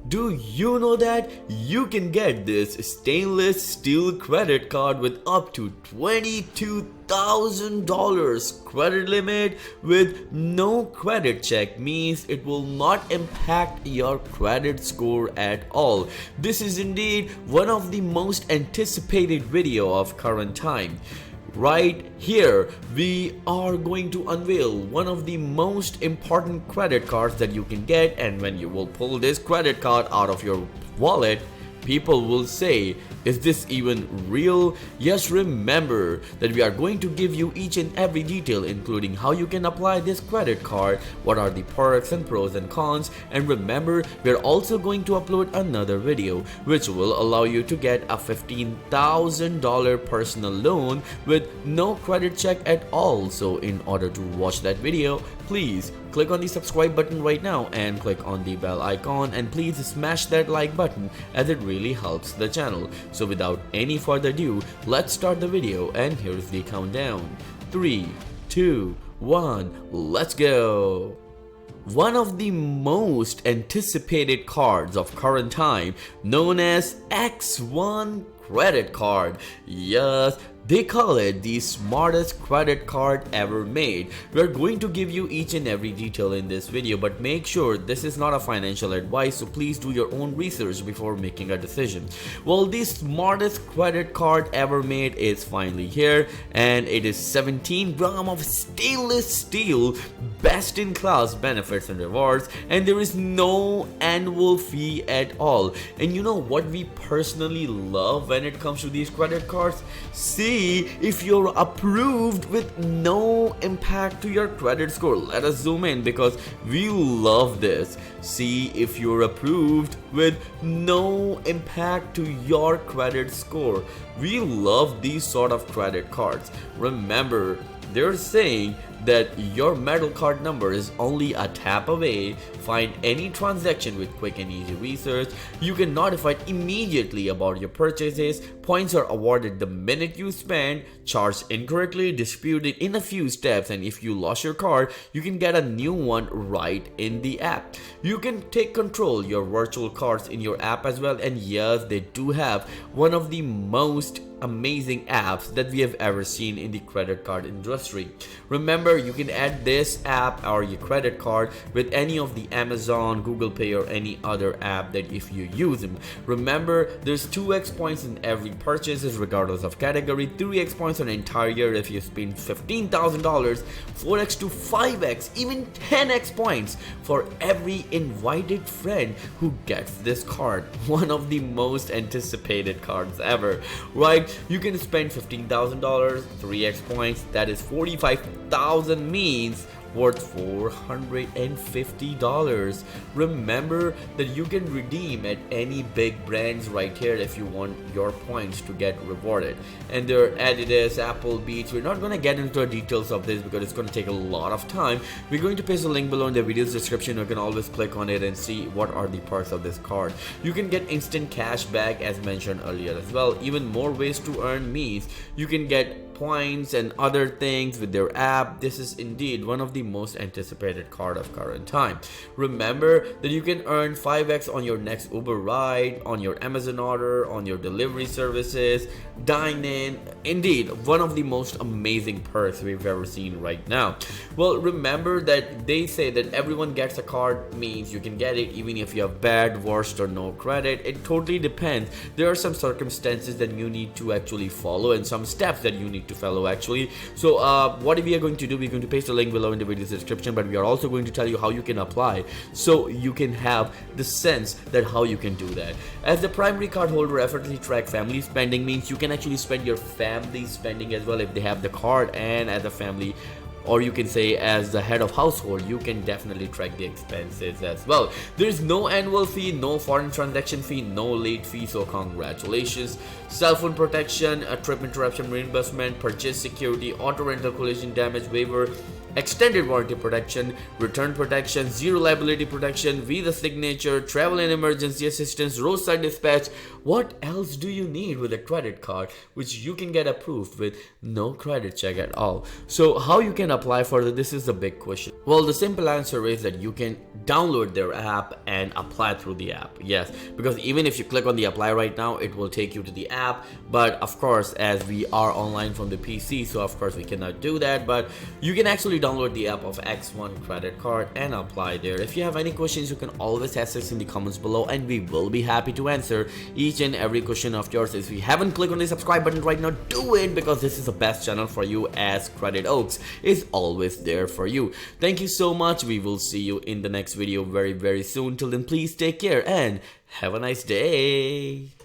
Do you know that you can get this stainless steel credit card with up to $22,000 credit limit with no credit check? Means it will not impact your credit score at all. This is indeed one of the most anticipated video of current time. Right here, we are going to unveil one of the most important credit cards that you can get, and when you will pull this credit card out of your wallet, people will say, is this even real? Yes, remember that we are going to give you each and every detail, including how you can apply this credit card, what are the perks and pros and cons, and remember, we are also going to upload another video which will allow you to get a $15,000 personal loan with no credit check at all. So in order to watch that video, please click on the subscribe button right now and click on the bell icon, and please smash that like button as it really helps the channel. So without any further ado, let's start the video, and here's the countdown. 3, 2, 1, let's go! One of the most anticipated cards of current time, known as X1 credit card. Yes, they call it the smartest credit card ever made. We are going to give you each and every detail in this video, but make sure this is not a financial advice, so please do your own research before making a decision. Well, the smartest credit card ever made is finally here, and it is 17 grams of stainless steel, best in class benefits and rewards, and there is no annual fee at all. And you know what we personally love when it comes to these credit cards? See if you're approved with no impact to your credit score. Let us zoom in because we love this. See if you're approved with no impact to your credit score. We love these sort of credit cards. Remember, they're saying that your metal card number is only a tap away. Find any transaction with quick and easy research. You get notified immediately about your purchases. Points are awarded the minute you spend. Charged incorrectly, disputed in a few steps, and if you lost your card, you can get a new one right in the app. You can take control your virtual cards in your app as well, and yes, they do have one of the most amazing apps that we have ever seen in the credit card industry. Remember, you can add this app or your credit card with any of the Amazon, Google Pay, or any other app that if you use them. Remember, there's 2x points in every purchases regardless of category, 3x points on an entire year if you spend $15,000, 4x to 5x, even 10x points for every invited friend who gets this card. One of the most anticipated cards ever, right? You can spend $15,000, 3x points, that is 45,000, means worth $450. Remember that you can redeem at any big brands right here if you want your points to get rewarded. And there are Adidas, Apple, Beats. We're not going to get into the details of this because it's going to take a lot of time. We're going to paste the link below in the video's description. You can always click on it and see what are the perks of this card. You can get instant cash back as mentioned earlier as well. Even more ways to earn means you can get points and other things with their app. This is indeed one of the most anticipated card of current time. Remember that you can earn 5x on your next Uber ride, on your Amazon order, on your delivery services, dine in. Indeed, one of the most amazing perks we've ever seen right now. Well, remember that they say that everyone gets a card, means you can get it even if you have bad, worst, or no credit. It totally depends. There are some circumstances that you need to actually follow and some steps that you need to follow actually. So what we are going to do, we're going to paste the link below in the video description, but we are also going to tell you how you can apply so you can have the sense that how you can do that. As the primary card holder, effortlessly track family spending means you can actually spend your family spending as well if they have the card, and as a family, or you can say as the head of household, you can definitely track the expenses as well. There's no annual fee, no foreign transaction fee, no late fee, so congratulations. Cell phone protection, a trip interruption reimbursement, purchase security, auto rental collision damage waiver, extended warranty protection, return protection, zero liability protection, visa signature, travel and emergency assistance, roadside dispatch. What else do you need with a credit card which you can get approved with no credit check at all? So how you can apply for this is a big question. Well, the simple answer is that you can download their app and apply through the app. Yes, because even if you click on the apply right now, it will take you to the app, but of course, as we are online from the PC, so of course we cannot do that, but you can actually download the app of X1 credit card and apply there. If you have any questions, you can always ask us in the comments below and we will be happy to answer each and every question of yours. If you haven't clicked on the subscribe button right now, do it, because this is the best channel for you, as Credit Oaks is always there for you. Thank you so much. We will see you in the next video very soon. Till then, please take care and have a nice day.